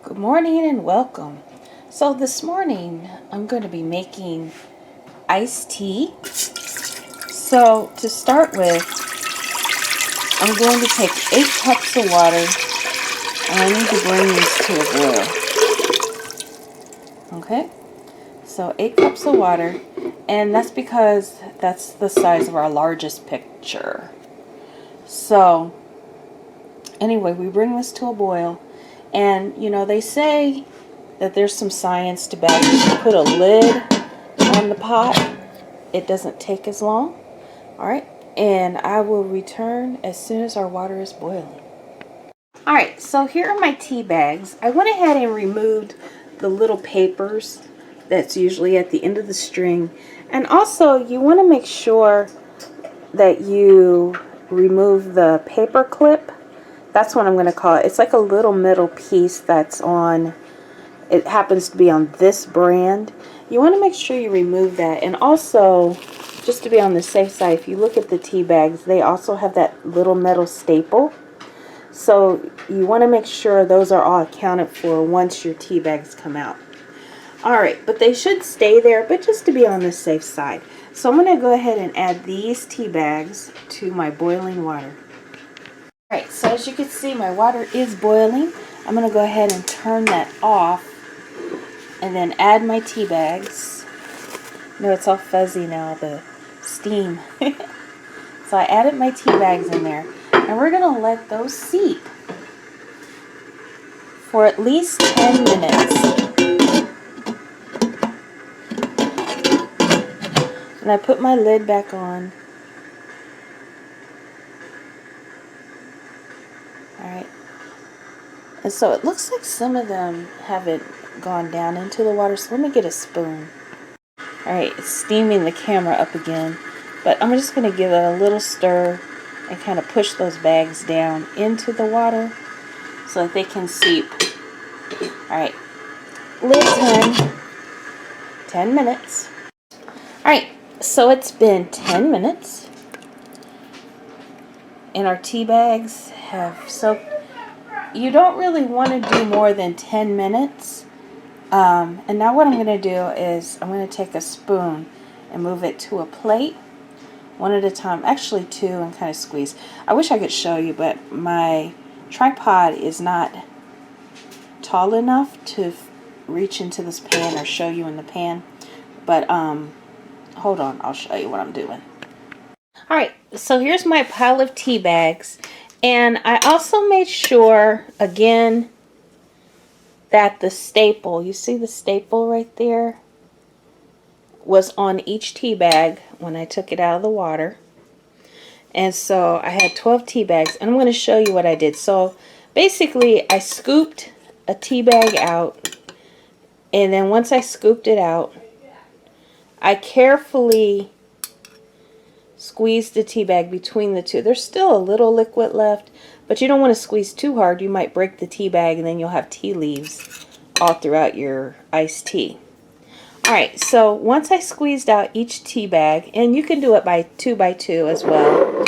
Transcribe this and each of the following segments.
Good morning and welcome. So this morning I'm going to be making iced tea. So to start with, I'm going to take 8 cups of water and I need to bring these to a boil. Okay, so 8 cups of water, and that's because that's the size of our largest pitcher. So anyway, we bring this to a boil, and you know, they say that there's some science to back it. If you put a lid on the pot, it doesn't take as long. Alright, and I will return as soon as our water is boiling. Alright, so here are my tea bags. I went ahead and removed the little papers that's usually at the end of the string. And also, you want to make sure that you remove the paper clip. That's what I'm going to call it. It's like a little metal piece that's on, it happens to be on this brand. You want to make sure you remove that. And also, just to be on the safe side, if you look at the tea bags, they also have that little metal staple. So you want to make sure those are all accounted for once your tea bags come out. Alright, but they should stay there, but just to be on the safe side. So I'm going to go ahead and add these tea bags to my boiling water. Alright, so as you can see, my water is boiling. I'm going to go ahead and turn that off and then add my tea bags. No, it's all fuzzy now, the steam. So I added my tea bags in there, and we're going to let those steep for at least 10 minutes. And I put my lid back on. Alright. And so it looks like some of them haven't gone down into the water, so let me get a spoon. Alright, it's steaming the camera up again. But I'm just going to give it a little stir and kind of push those bags down into the water so that they can seep. Alright, lid time. 10 minutes. Alright, so it's been 10 minutes. And our tea bags have soaked. You don't really want to do more than 10 minutes. And now what I'm going to do is I'm going to take a spoon and move it to a plate one at a time, actually 2, and kind of squeeze. I wish I could show you, but my tripod is not tall enough to reach into this pan or show you in the pan. But hold on, I'll show you what I'm doing. Alright, so here's my pile of tea bags, and I also made sure, again, that the staple, you see the staple right there, was on each tea bag when I took it out of the water. And so I had 12 tea bags, and I'm going to show you what I did. So basically I scooped a tea bag out, and then once I scooped it out, I carefully squeezed the tea bag between the two. There's still a little liquid left, but you don't want to squeeze too hard. You might break the tea bag, and then you'll have tea leaves all throughout your iced tea. Alright, so once I squeezed out each tea bag, and you can do it by 2 by 2 as well,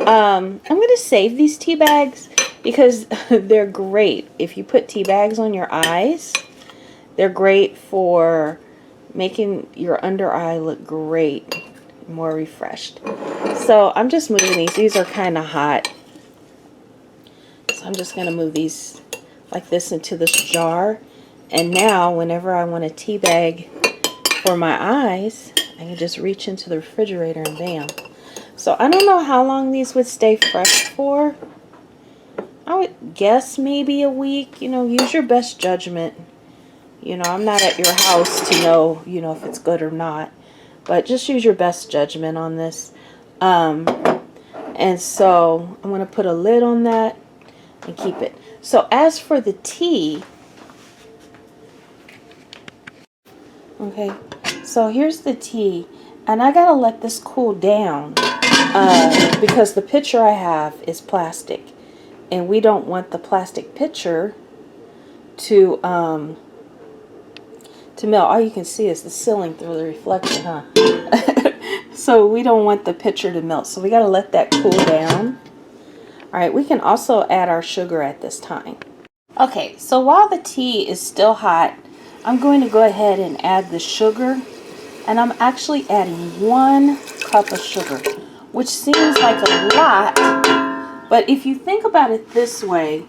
I'm going to save these tea bags because they're great. If you put tea bags on your eyes, they're great for making your under eye look great, more refreshed. So I'm just moving these. These are kind of hot. So I'm just going to move these like this into this jar. And now whenever I want a tea bag for my eyes, I can just reach into the refrigerator and bam. So I don't know how long these would stay fresh for. I would guess maybe a week. You know, use your best judgment. You know, I'm not at your house to know, you know, if it's good or not. But just use your best judgment on this. And so I'm going to put a lid on that and keep it. So as for the tea, okay, so here's the tea, and I gotta let this cool down because the pitcher I have is plastic, and we don't want the plastic pitcher to melt. All you can see is the ceiling through the reflection, huh? So we don't want the pitcher to melt, so we gotta let that cool down. Alright, we can also add our sugar at this time. Okay, so while the tea is still hot, I'm going to go ahead and add the sugar. And I'm actually adding 1 cup of sugar, which seems like a lot. But if you think about it this way,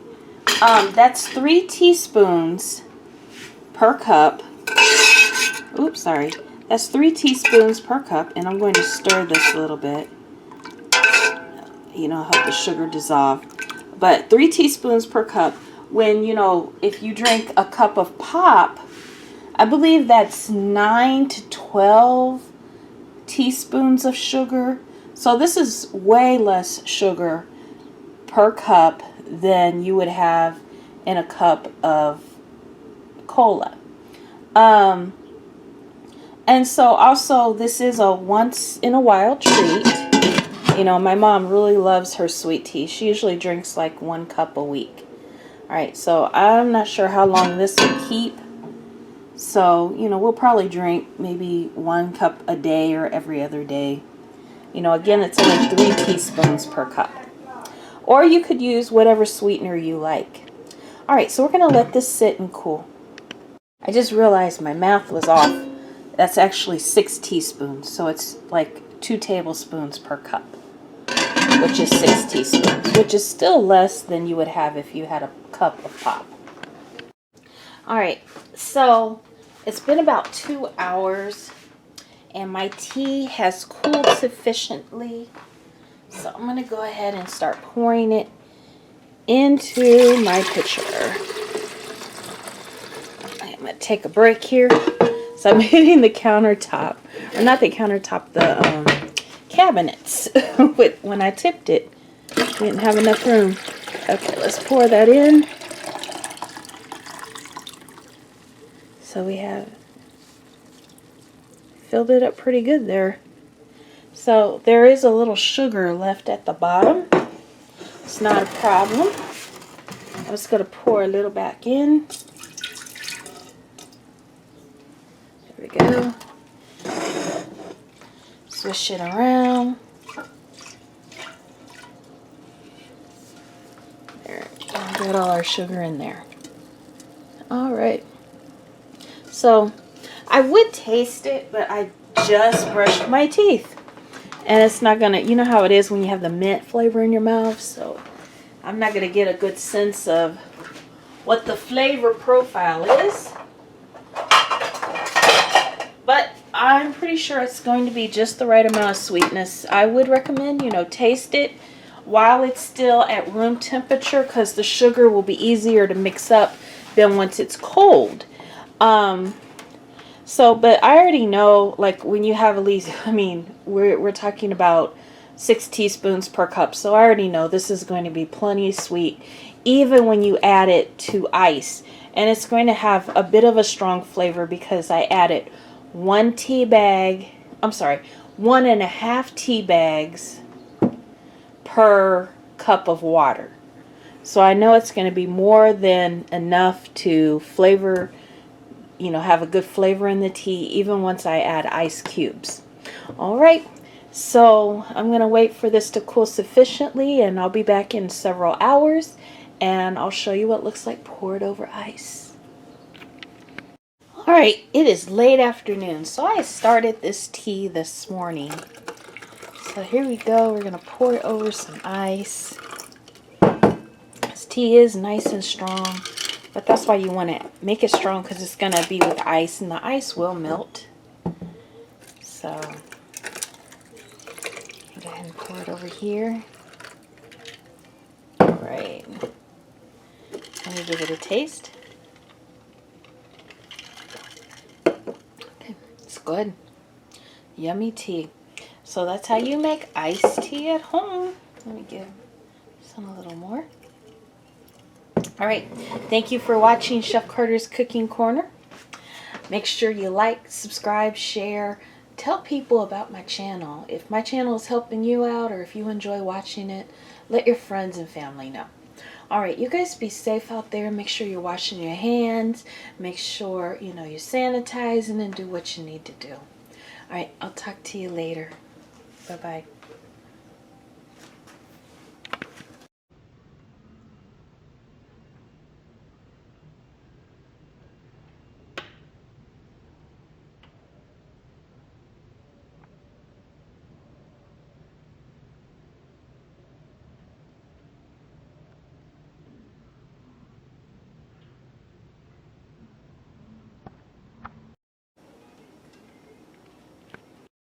that's 3 teaspoons per cup. Oops, sorry. That's 3 teaspoons per cup. And I'm going to stir this a little bit. You know, help the sugar dissolve. But 3 teaspoons per cup. When, you know, if you drink a cup of pop, I believe that's 9 to 12 teaspoons of sugar. So this is way less sugar per cup than you would have in a cup of cola. And so also this is a once in a while treat. You know, my mom really loves her sweet tea. She usually drinks like 1 cup a week. Alright, so I'm not sure how long this will keep. So, you know, we'll probably drink maybe 1 cup a day or every other day. You know, again, it's only 3 teaspoons per cup. Or you could use whatever sweetener you like. Alright, so we're going to let this sit and cool. I just realized my math was off. That's actually 6 teaspoons. So it's like 2 tablespoons per cup, which is 6 teaspoons, which is still less than you would have if you had a cup of pop. Alright, so it's been about 2 hours and my tea has cooled sufficiently. So I'm going to go ahead and start pouring it into my pitcher. I'm going to take a break here. So I'm hitting the countertop, or not the countertop, the cabinets. When I tipped it, we didn't have enough room. Okay, let's pour that in. So we have filled it up pretty good there. So there is a little sugar left at the bottom. It's not a problem. I'm just going to pour a little back in. There we go. Swish it around. There, got all our sugar in there. Alright. So, I would taste it, but I just brushed my teeth. And it's not gonna, you know how it is when you have the mint flavor in your mouth, so I'm not gonna get a good sense of what the flavor profile is. But I'm pretty sure it's going to be just the right amount of sweetness. I would recommend, you know, taste it while it's still at room temperature, because the sugar will be easier to mix up than once it's cold. But I already know, like, when you have at least, I mean, we're talking about 6 teaspoons per cup, so I already know this is going to be plenty sweet, even when you add it to ice. And it's going to have a bit of a strong flavor because I added 1.5 tea bags per cup of water. So I know it's going to be more than enough to flavor, you know, have a good flavor in the tea, even once I add ice cubes. Alright, so I'm going to wait for this to cool sufficiently, and I'll be back in several hours, and I'll show you what it looks like poured over ice. Alright, it is late afternoon, so I started this tea this morning. So here we go, we're going to pour it over some ice. This tea is nice and strong. But that's why you want to make it strong, because it's going to be with ice, and the ice will melt. So, go ahead and pour it over here. Alright. Let me give it a taste. Okay, it's good. Yummy tea. So that's how you make iced tea at home. Let me give some a little more. Alright, thank you for watching Chef Carter's Cooking Corner. Make sure you like, subscribe, share, tell people about my channel. If my channel is helping you out, or if you enjoy watching it, let your friends and family know. Alright, you guys be safe out there. Make sure you're washing your hands. Make sure, you know, you're sanitizing, and do what you need to do. Alright, I'll talk to you later. Bye-bye.